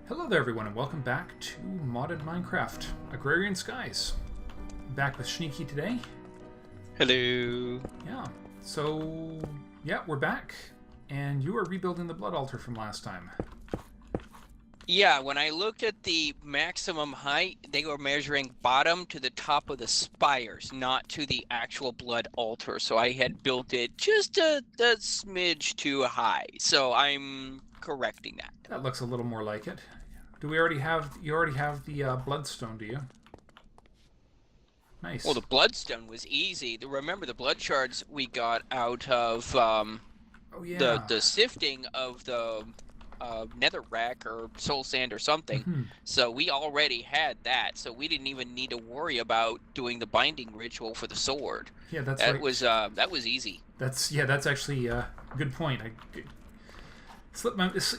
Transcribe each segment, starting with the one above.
Hello there everyone and welcome back to Modded Minecraft, Agrarian Skies. Back with Sneaky today. Hello. Yeah, we're back, and you are rebuilding the blood altar from last time. Yeah, when I looked at the maximum height, they were measuring bottom to the top of the spires, not to the actual blood altar. So I had built it just a smidge too high. So I'm correcting that. That looks a little more like it. You already have the bloodstone, do you? Nice. Well, the bloodstone was easy. Remember the blood shards we got out of oh yeah. the sifting of the netherrack or soul sand or something. So we already had that, so we didn't even need to worry about doing the binding ritual for the sword. Yeah, that was easy. That's actually a good point. It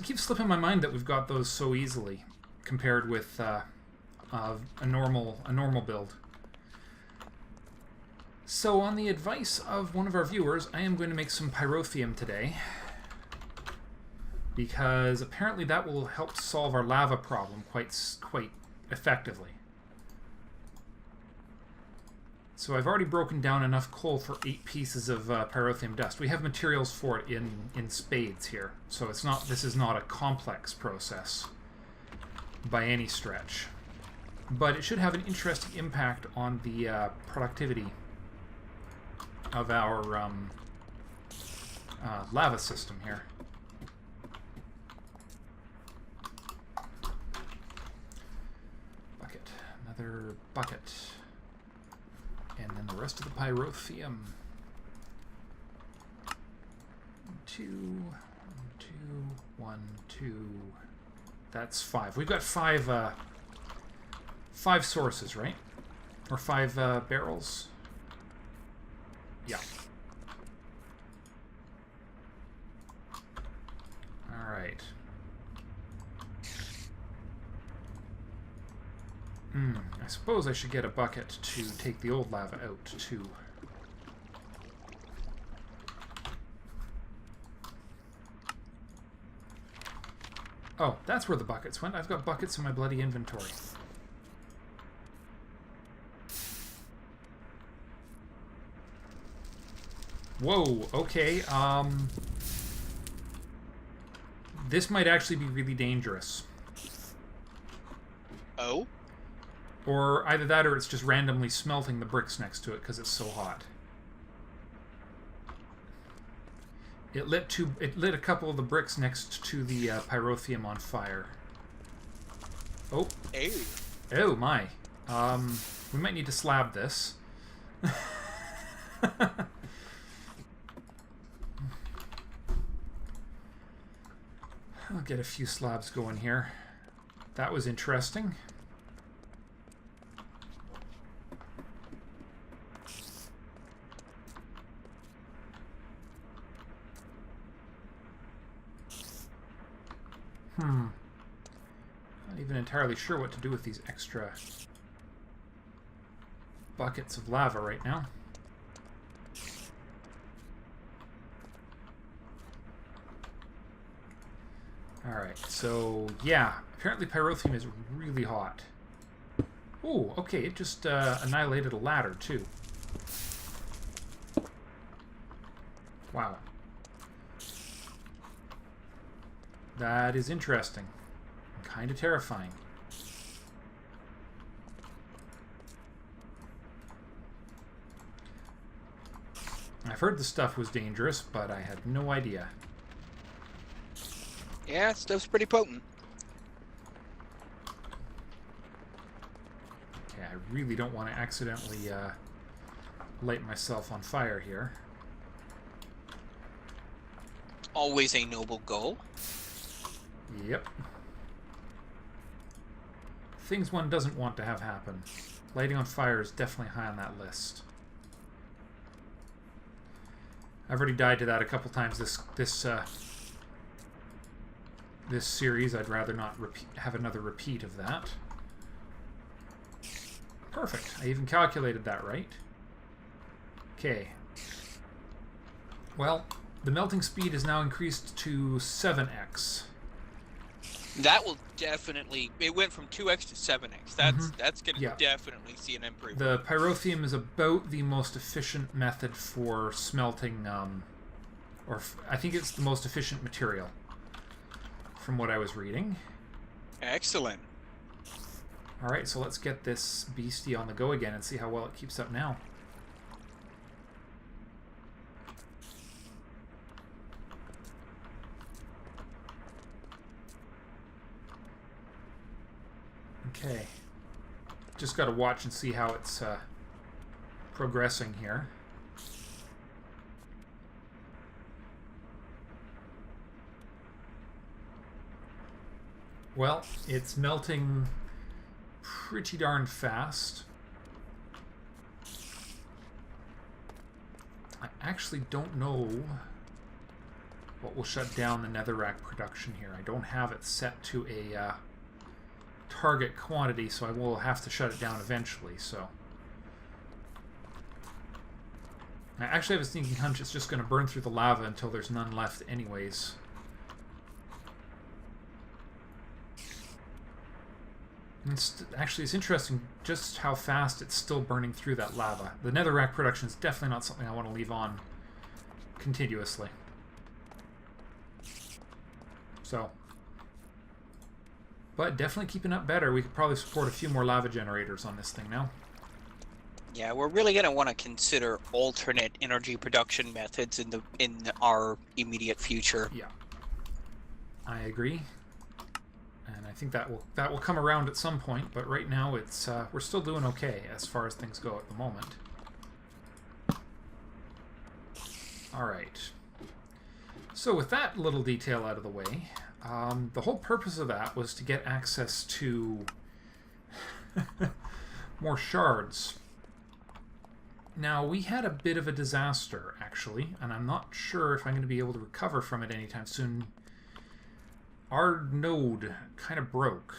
keeps slipping my mind that we've got those so easily compared with a normal build. So on the advice of one of our viewers, I am going to make some pyrotheum today, because apparently that will help solve our lava problem quite effectively. So I've already broken down enough coal for 8 pieces of pyrotheum dust. We have materials for it in spades here, so this is not a complex process by any stretch. But it should have an interesting impact on the productivity of our lava system here. Another bucket. And then the rest of the pyrotheum. 2, 1, 2. That's 5. We've got 5 sources, right? Or 5 barrels? Yeah. Alright. I suppose I should get a bucket to take the old lava out, too. Oh, that's where the buckets went. I've got buckets in my bloody inventory. Whoa, okay, this might actually be really dangerous. Oh? Or either that or it's just randomly smelting the bricks next to it because it's so hot. It lit a couple of the bricks next to the pyrotheum on fire. Oh. Ew. Oh my. We might need to slab this. I'll get a few slabs going here. That was interesting. Not even entirely sure what to do with these extra buckets of lava right now. Alright, so yeah, apparently pyrotheum is really hot. Oh, okay, it just annihilated a ladder too. Wow. That is interesting. Kind of terrifying. I've heard the stuff was dangerous, but I had no idea. Yeah, stuff's pretty potent. Okay, I really don't want to accidentally light myself on fire here. Always a noble goal. Yep. Things one doesn't want to have happen. Lighting on fire is definitely high on that list. I've already died to that a couple times this series. I'd rather not have another repeat of that. Perfect. I even calculated that right. Okay. Well, the melting speed is now increased to 7x. That will definitely. It went from 2x to 7x. That's going to definitely see an improvement. The pyrotheum is about the most efficient method for smelting, I think it's the most efficient material, from what I was reading. Excellent. All right, so let's get this beastie on the go again and see how well it keeps up now. Okay, just got to watch and see how it's progressing here. Well, it's melting pretty darn fast. I actually don't know what will shut down the netherrack production here. I don't have it set to a target quantity, so I will have to shut it down eventually. So I actually have a sneaking hunch it's just going to burn through the lava until there's none left anyways. Actually, it's interesting just how fast it's still burning through that lava. The netherrack production is definitely not something I want to leave on continuously. So, but definitely keeping up better. We could probably support a few more lava generators on this thing now. Yeah, we're really going to want to consider alternate energy production methods in our immediate future. Yeah, I agree. And I think that will come around at some point, but right now it's we're still doing okay as far as things go at the moment. All right. So with that little detail out of the way, the whole purpose of that was to get access to more shards. Now, we had a bit of a disaster, actually, and I'm not sure if I'm going to be able to recover from it anytime soon. Our node kind of broke.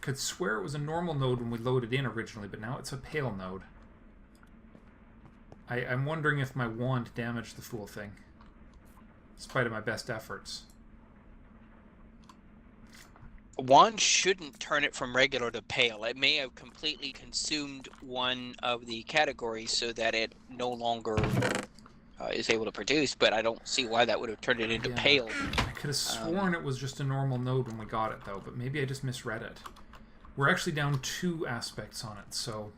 Could swear it was a normal node when we loaded in originally, but now it's a pale node. I'm wondering if my wand damaged the fool thing, in spite of my best efforts. Wand shouldn't turn it from regular to pale. It may have completely consumed one of the categories so that it no longer is able to produce, but I don't see why that would have turned it into pale. I could have sworn it was just a normal node when we got it, though, but maybe I just misread it. We're actually down 2 aspects on it, so...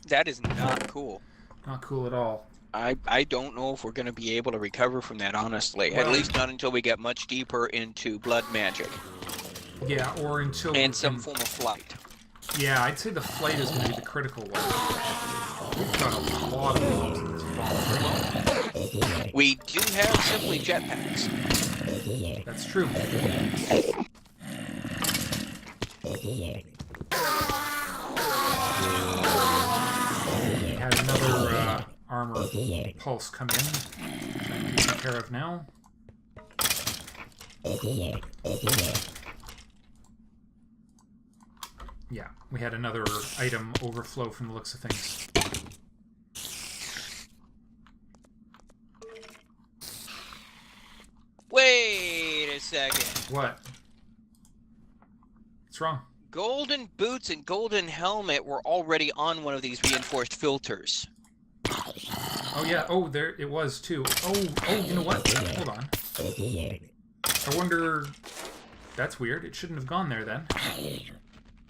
That is not cool. Not cool at all. I don't know if we're going to be able to recover from that, honestly. Well, at least not until we get much deeper into blood magic. Yeah, or until... And some form of flight. Yeah, I'd say the flight is going to be the critical one. We've got a lot of mobs in this bomb. We do have simply jetpacks. That's true. We had another armor pulse come in, which I'm taking care of now. Yeah, we had another item overflow from the looks of things. Wait a second. What? What's wrong? Golden boots and golden helmet were already on one of these reinforced filters. Oh yeah, oh there it was too. Oh, you know what? Hold on. I wonder... That's weird. It shouldn't have gone there then.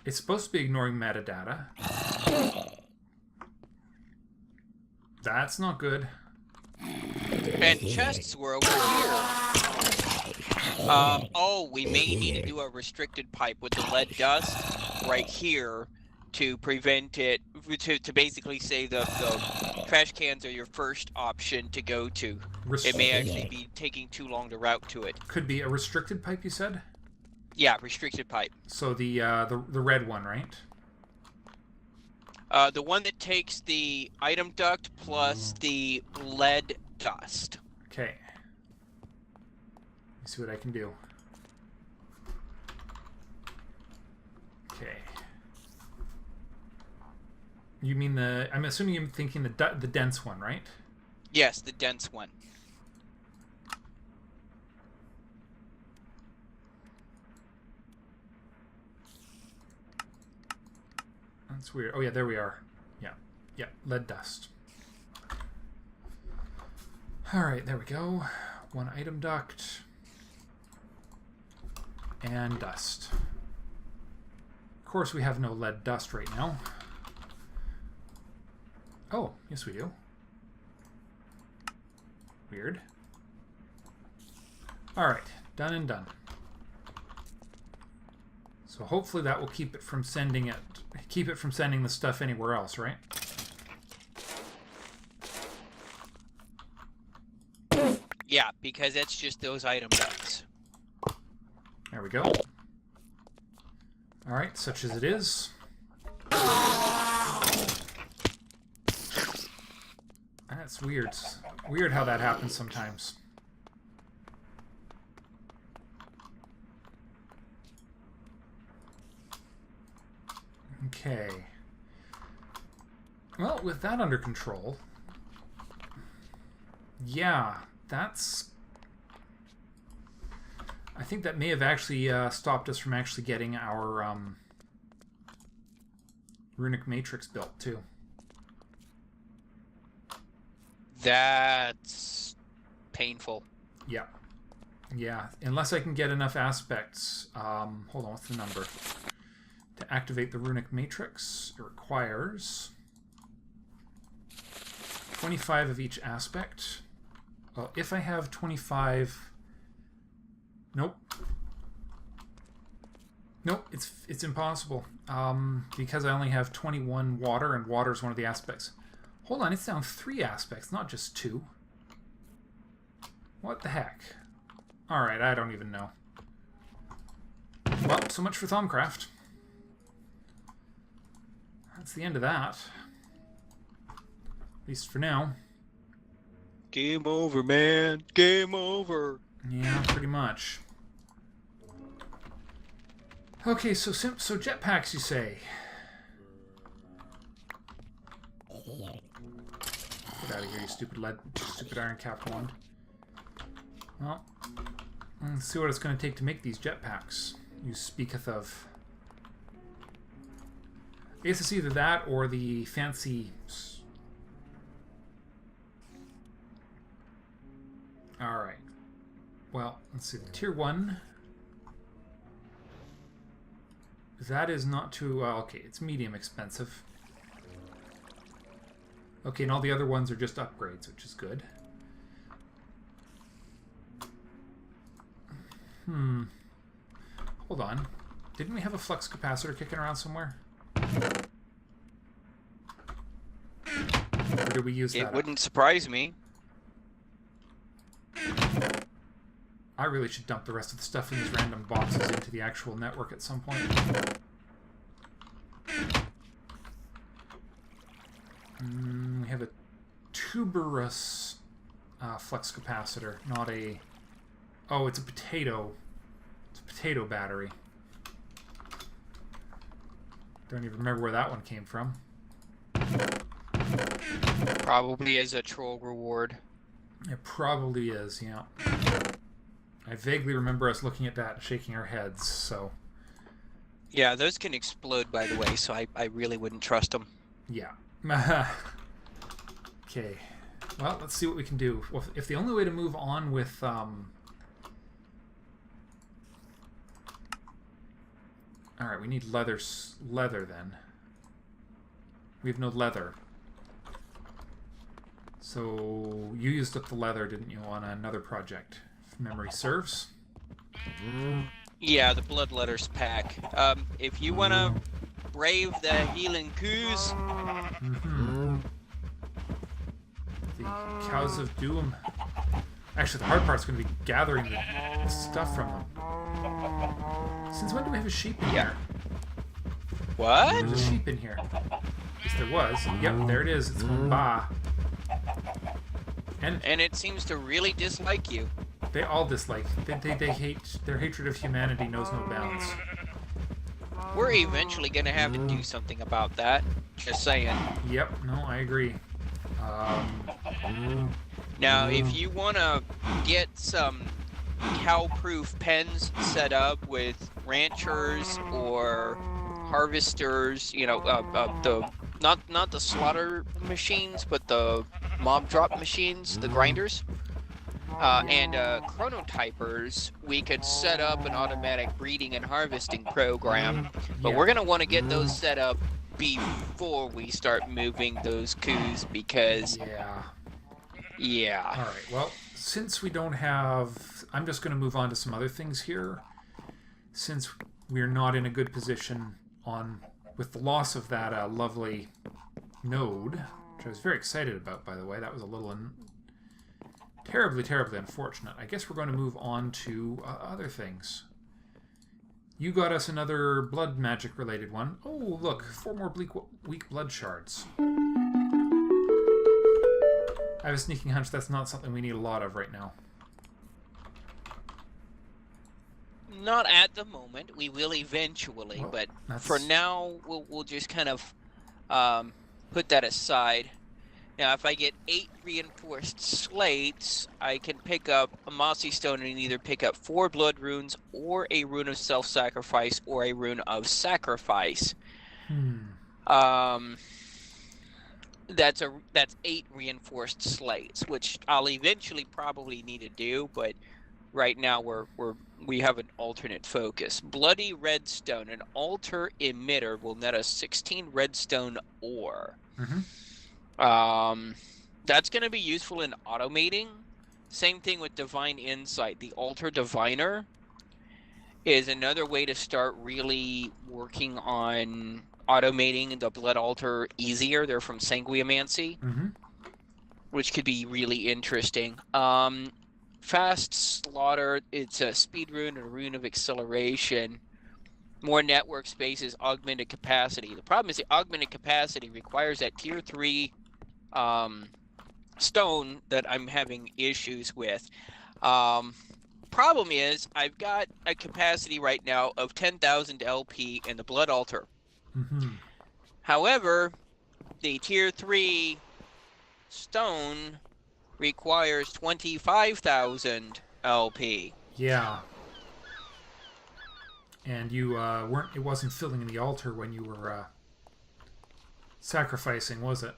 It's supposed to be ignoring metadata. That's not good. And chests were over here. Oh, we may need to do a restricted pipe with the lead dust right here to prevent it, to basically say the trash cans are your first option to go to. It may actually be taking too long to route to it. Could be a restricted pipe, you said? Yeah, restricted pipe. So the red one, right? The one that takes the item duct plus the lead dust. Okay. Let's see what I can do. Okay. You mean the... I'm assuming you're thinking the dense one, right? Yes, the dense one. That's weird. Oh, yeah, there we are. Yeah. Yeah, lead dust. Alright, there we go. One item duct. And dust. Of course, we have no lead dust right now. Oh, yes we do. Weird. Alright, done and done. So hopefully that will keep it from sending the stuff anywhere else, right? Yeah, because it's just those item ducts. There we go. Alright, such as it is. That's weird. Weird how that happens sometimes. Okay. Well, with that under control, yeah, that's... I think that may have actually stopped us from actually getting our runic matrix built, too. That's painful. Yeah. Yeah, unless I can get enough aspects. Hold on, what's the number? To activate the runic matrix, it requires 25 of each aspect. Well, if I have 25... Nope. Nope, it's impossible. Because I only have 21 water, and water is one of the aspects. Hold on, it's down 3 aspects, not just 2. What the heck? Alright, I don't even know. Well, so much for Thumbcraft. That's the end of that. At least for now. Game over, man. Game over. Yeah, pretty much. Okay, so jetpacks, you say? Get out of here, you stupid iron cap wand. Well, let's see what it's going to take to make these jetpacks. You speaketh of. I guess it's either that or the fancy. Alright. Well, let's see. The tier 1. That is not too... okay, it's medium expensive. Okay, and all the other ones are just upgrades, which is good. Hold on. Didn't we have a flux capacitor kicking around somewhere? Or did we use that? It wouldn't surprise me. I really should dump the rest of the stuff in these random boxes into the actual network at some point. We have a tuberous flux capacitor, not a... Oh, it's a potato. It's a potato battery. Don't even remember where that one came from. Probably as a troll reward. It probably is, yeah. I vaguely remember us looking at that and shaking our heads, so... Yeah, those can explode, by the way, so I really wouldn't trust them. Yeah. Okay. Well, let's see what we can do. Well, if the only way to move on with... Alright, we need leather then. We have no leather. So, you used up the leather, didn't you, on another project, if memory serves? Yeah, the blood letters pack. If you want to brave the healing coos... The Cows of Doom. Actually, the hard part's going to be gathering the stuff from them. Since when do we have a sheep in here? What? There's a sheep in here. Yes, there was. Yep, there it is. It's going bah. And it seems to really dislike you. They all dislike. They hate. Their hatred of humanity knows no bounds. We're eventually going to have to do something about that. Just saying. Yep, no, I agree. Now, if you want to get some cow-proof pens set up with ranchers or harvesters, the not the slaughter machines, but the mob drop machines, the grinders, and chronotypers, we could set up an automatic breeding and harvesting program. But we're gonna want to get those set up before we start moving those coos, because yeah. All right. Well, since we don't have, I'm just going to move on to some other things here. Since we're not in a good position with the loss of that lovely node, which I was very excited about, by the way. That was a little terribly, terribly unfortunate. I guess we're going to move on to other things. You got us another blood magic related one. Oh, look, 4 more weak blood shards. I have a sneaking hunch that's not something we need a lot of right now. Not at the moment. We will eventually, well, but for now, we'll just kind of put that aside. Now, if I get 8 reinforced slates, I can pick up a mossy stone and either pick up 4 blood runes, or a rune of self-sacrifice, or a rune of sacrifice. That's 8 reinforced slates, which I'll eventually probably need to do, but right now we have an alternate focus. Bloody redstone, an altar emitter, will net us 16 redstone ore. That's going to be useful in automating. Same thing with divine insight. The altar diviner is another way to start really working on automating the blood altar easier. They're from sanguiomancy, which could be really interesting. Fast slaughter, it's a speed rune and a rune of acceleration. More network spaces, augmented capacity. The problem is the augmented capacity requires that tier 3 stone that I'm having issues with. Problem is, I've got a capacity right now of 10,000 LP in the blood altar. However, the tier 3 stone requires 25,000 LP. Yeah. And you it wasn't filling in the altar when you were sacrificing, was it?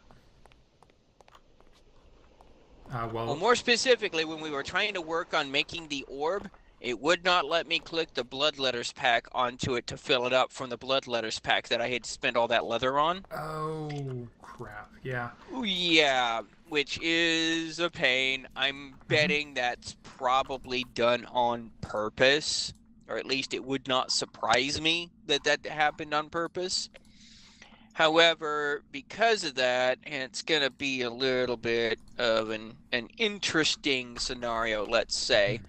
Well, more specifically, when we were trying to work on making the orb, it would not let me click the blood letters pack onto it to fill it up from the blood letters pack that I had spent all that leather on. Oh, crap. Yeah. Yeah, which is a pain. I'm betting that's probably done on purpose, or at least it would not surprise me that that happened on purpose. However, because of that, it's going to be a little bit of an interesting scenario, let's say,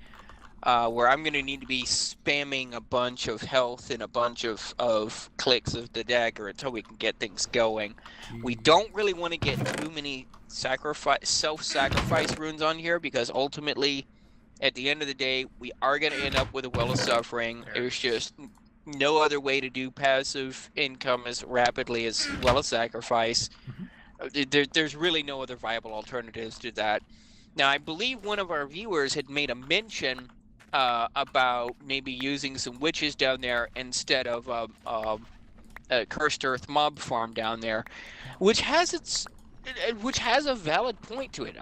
where I'm going to need to be spamming a bunch of health and a bunch of clicks of the dagger until we can get things going. We don't really want to get too many self-sacrifice runes on here, because ultimately, at the end of the day, we are going to end up with a Well of Suffering. There's just no other way to do passive income as rapidly as Well of Sacrifice. There's really no other viable alternatives to that. Now, I believe one of our viewers had made a mention about maybe using some witches down there instead of a Cursed Earth mob farm down there, which has a valid point to it.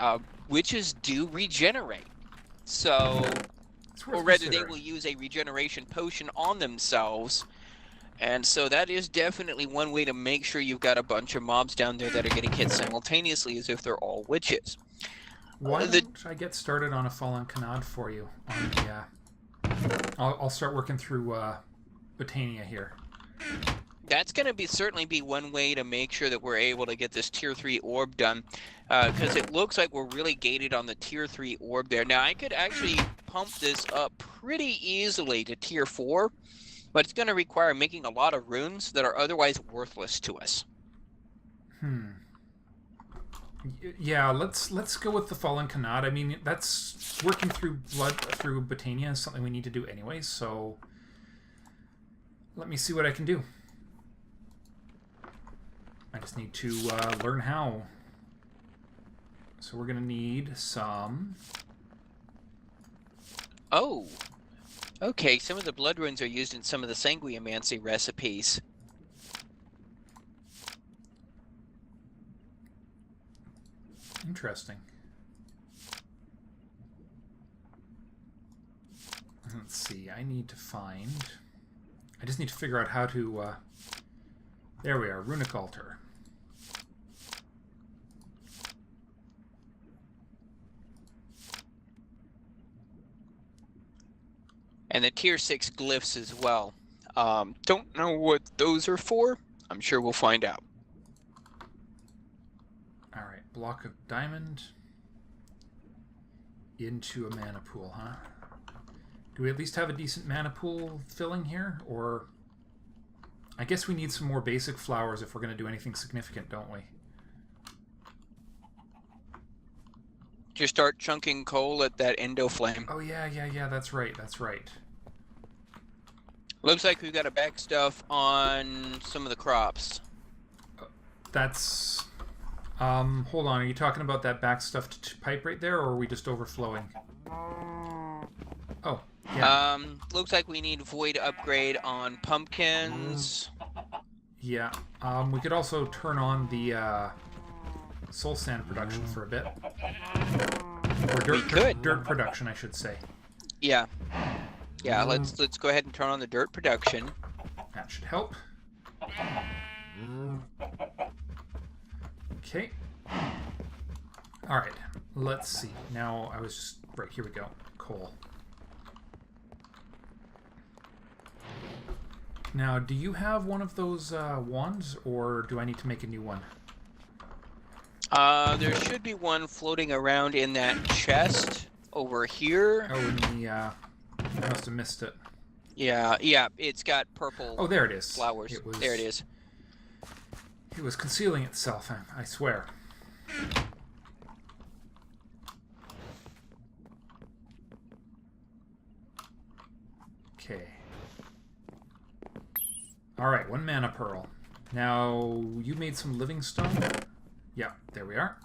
Witches do regenerate, so, or rather, they will use a regeneration potion on themselves. And so that is definitely one way to make sure you've got a bunch of mobs down there that are getting hit simultaneously, as if they're all witches. Why don't I get started on a Fallen Canad for you? I'll start working through Botania here. That's going to certainly be one way to make sure that we're able to get this tier 3 orb done, because it looks like we're really gated on the tier 3 orb there. Now, I could actually pump this up pretty easily to tier 4, but it's going to require making a lot of runes that are otherwise worthless to us. Yeah, let's go with the Fallen Canad. I mean, that's working through Botania is something we need to do anyways, so let me see what I can do. I just need to learn how. So we're going to need some... Oh, okay. Some of the blood runes are used in some of the sanguiomancy recipes. Interesting. Let's see, I just need to figure out how to, there we are, runic altar. And the tier 6 glyphs as well. Don't know what those are for. I'm sure we'll find out. Alright, block of diamond into a mana pool, huh? Do we at least have a decent mana pool filling here? Or I guess we need some more basic flowers if we're going to do anything significant, don't we? Just start chunking coal at that endo flame. Oh, yeah, that's right, that's right. Looks like we've got a back stuff on some of the crops. That's... hold on, are you talking about that back stuffed pipe right there, or are we just overflowing? Oh, yeah. Looks like we need void upgrade on pumpkins. Yeah, we could also turn on the, soul sand production for a bit. Or dirt production, I should say. Yeah. Yeah, let's go ahead and turn on the dirt production. That should help. Okay. Alright, let's see. Now, I was just... Right, here we go. Coal. Now, do you have one of those wands, or do I need to make a new one? There should be one floating around in that chest over here. Oh, in the... I must have missed it. Yeah, it's got purple. Oh, there it is. Flowers. There it is. It was concealing itself, I swear. Okay. Alright, 1 mana pearl. Now, you made some living stone? Yeah, there we are.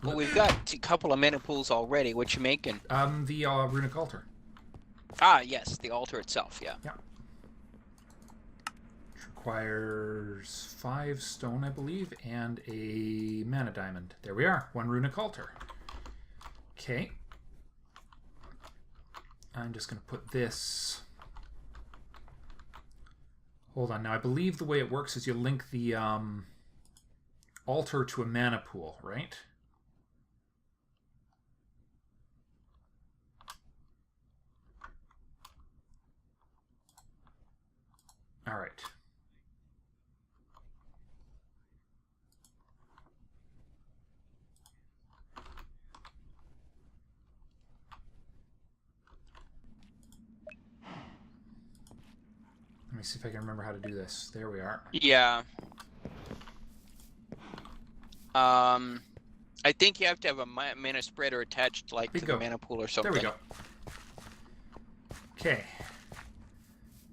Well, we've got a couple of mana pools already. What you making? The runic altar. Ah, yes, the altar itself, yeah. Yeah. Which requires 5 stone, I believe, and a mana diamond. There we are, 1 runic altar. Okay. I'm just going to put this... Hold on, now I believe the way it works is you link the altar to a mana pool, right? All right. Let me see if I can remember how to do this. There we are. Yeah. I think you have to have a mana spreader attached, like, to the mana pool or something. There we go. Okay.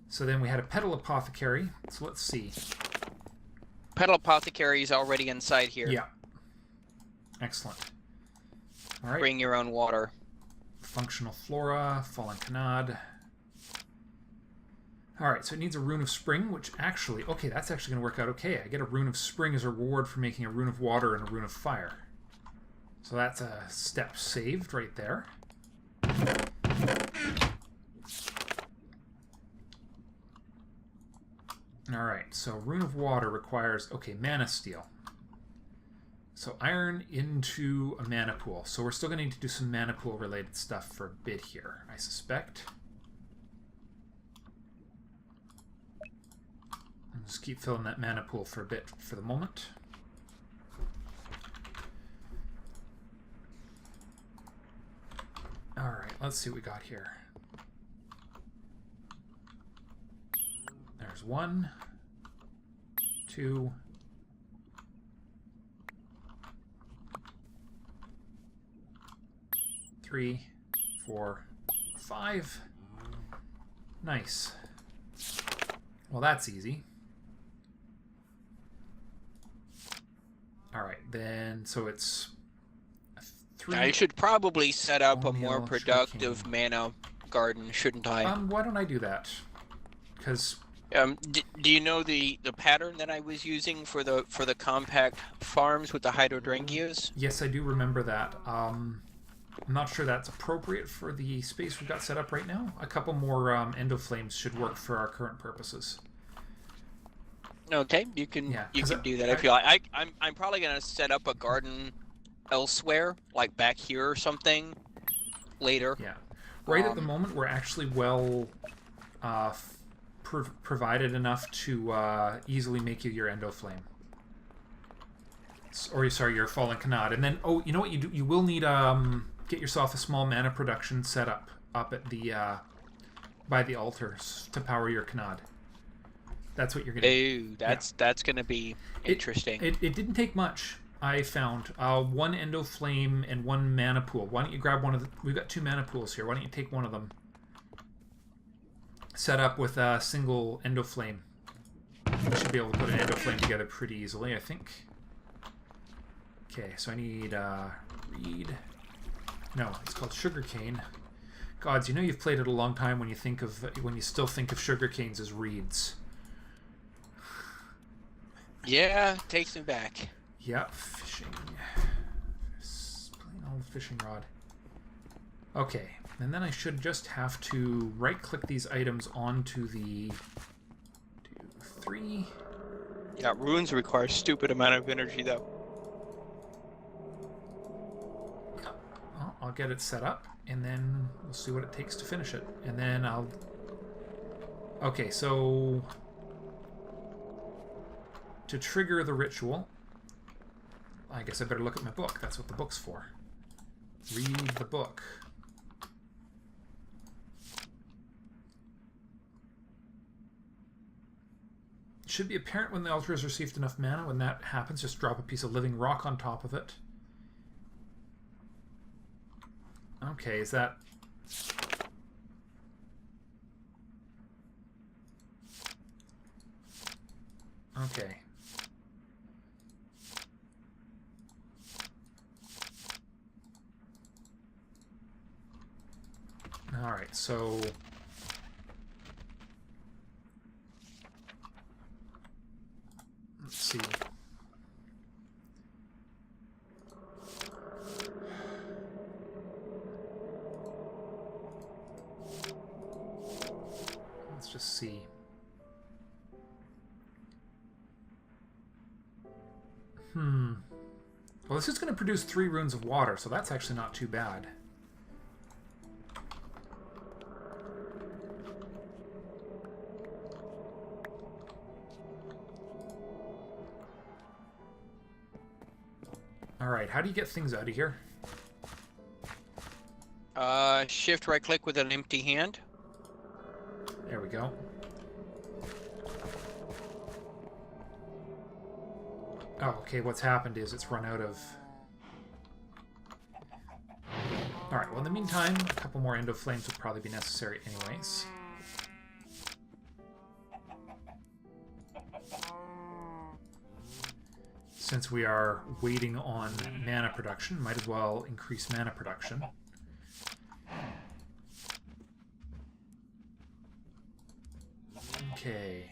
So then we had a petal apothecary. So let's see. Petal apothecary is already inside here. Yeah. Excellent. All right. Bring your own water. Functional flora, fallen canard. All right, so it needs a rune of spring, which actually, okay, that's actually going to work out okay. I get a rune of spring as a reward for making a rune of water and a rune of fire. So that's a step saved right there. All right, so rune of water requires, okay, mana steel. So iron into a mana pool. So we're still going to need to do some mana pool related stuff for a bit here, I suspect. I'll just keep filling that mana pool for a bit for the moment. All right, let's see what we got here. There's 1, 2, 3, 4, 5. Nice. Well, that's easy. All right, then, so it's 3. I should probably set up a more productive mana garden, shouldn't I? Why don't I do that? Because Do you know the pattern that I was using for the compact farms with the hydrodrangeas? Yes, I do remember that. I'm not sure that's appropriate for the space we've got set up right now. A couple more endoflames should work for our current purposes. Okay, you can Yeah, you 'cause can do that if you like. I'm probably gonna set up a garden elsewhere, like back here or something, later. Yeah. Right at the moment, we're actually well provided enough to easily make you your endoflame. Or, sorry, your fallen canard. And then, oh, you know what you do? You will need get yourself a small mana production set up at the by the altars to power your canard. That's what you're gonna. Ooh, that's gonna be interesting. It didn't take much. I found one endoflame and one mana pool. Why don't you grab one of the? We've got 2 mana pools here. Why don't you take one of them? Set up with a single endoflame. You should be able to put an endoflame together pretty easily, I think. Okay, so I need reed. No, it's called sugarcane. Gods, you know you've played it a long time when you still think of sugar canes as reeds. Yeah, takes me back. Yep, fishing. Plain old fishing rod. Okay, and then I should just have to right-click these items onto the 2, 3. Yeah, runes require a stupid amount of energy though. Well, I'll get it set up, and then we'll see what it takes to finish it. And then I'll... Okay, so... To trigger the ritual, I guess I better look at my book. That's what the book's for. Read the book. It should be apparent when the altar has received enough mana. When that happens, just drop a piece of living rock on top of it. Okay, is that... Okay. Alright, so... Let's see. Let's just see. Well, this is going to produce 3 runes of water, so that's actually not too bad. Alright, how do you get things out of here? Shift right click with an empty hand. There we go. Oh, okay, what's happened is it's run out of... Alright, well in the meantime, a couple more endoflames would probably be necessary anyways. Since we are waiting on mana production, might as well increase mana production. Okay.